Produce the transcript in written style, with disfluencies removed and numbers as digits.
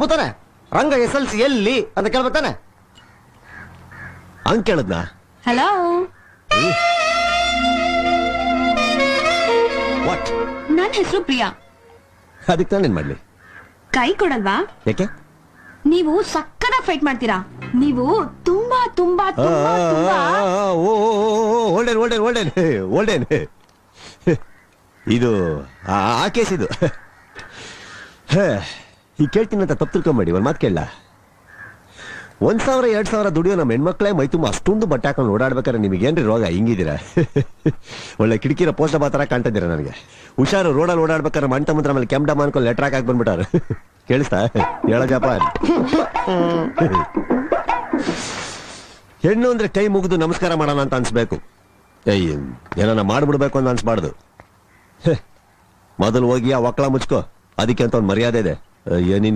ಸುಬ್ಬುತ್ತಾನೆ ರಂಗ SLC ಎಲ್ಲಿ ಅಂತ ಕೇಳ್ಬೇಕಾನೆ. ಹಂಗ್ ಕೇಳದ್ನ. Hello, what? ನನ್ನ ಹೆಸರು ಪ್ರಿಯಾ. ಅದಕ್ಕೆ ನಾನೇನ್ ಮಾಡ್ಲಿ? ಕೈ ಕೊಡಲ್ವಾ? ಯಾಕೆ? ನೀವು ಸಕ್ಕದ ಫೈಟ್ ಮಾಡ್ತೀರಾ. ನೀವು ತುಂಬಾ ತುಂಬಾ ತುಂಬಾ ತುಂಬಾ ಓಲ್ಡೇನ್ ಇದು ಆ ಕೇಸ್ ಇದು. ಈಗ ಕೇಳ್ತೀನಿ ಅಂತ ತಪ್ಪು ತಿಳ್ಕೊಂಬೇಡಿ. ಒಂದ್ ಮಾತು ಕೇಳಲ್ಲ, 1,000 2,000 ದುಡಿಯೋ ನಮ್ಮ ಹೆಣ್ಮಕ್ಳೇ ಮೈ ತುಂಬ ಅಷ್ಟೊಂದು ಬಟ್ಟೆ ಹಾಕೊಂಡು ಓಡಾಡ್ಬೇಕಾದ್ರೆ ನಿಮಗೇನ್ರಿ ರೋಗ? ಹಿಂಗಿದ್ದೀರಾ? ಒಳ್ಳೆ ಕಿಟಕಿರ ಪೋಸ್ಟ್ ತರ ಕಾಣ್ತಿದ್ದೀರಾ ನನಗೆ. ಹುಷಾರು, ರೋಡಲ್ಲಿ ಓಡಾಡ್ಬೇಕಾದ್ರೆ ಮಂಟ ಮಂತ್ರ ಆಮೇಲೆ ಕೆಂಡಮ್ಮ ಅನ್ಕೊಂಡು ಲೆಟರ್ ಹಾಕಿ ಬಂದ್ಬಿಟ್ಟಾರ. ಕೇಳಿಸ್ತಾ? ಹೇಳ ಜಪಾನ್. ಹೆಣ್ಣು ಅಂದ್ರೆ ಕೈ ಮುಗಿದು ನಮಸ್ಕಾರ ಮಾಡೋಣ ಅಂತ ಅನ್ಸ್ಬೇಕು. ಏನಾನ ಮಾಡ್ಬಿಡ್ಬೇಕು ಅಂತ ಅನ್ಸ್ಬಾರ್ದು. ಮೊದಲು ಹೋಗಿ ಆ ಒಕ್ಕಳ ಮುಚ್ಕೋ, ಅದಕ್ಕೆ ಅಂತ ಒಂದು ಮರ್ಯಾದೆ ಇದೆ.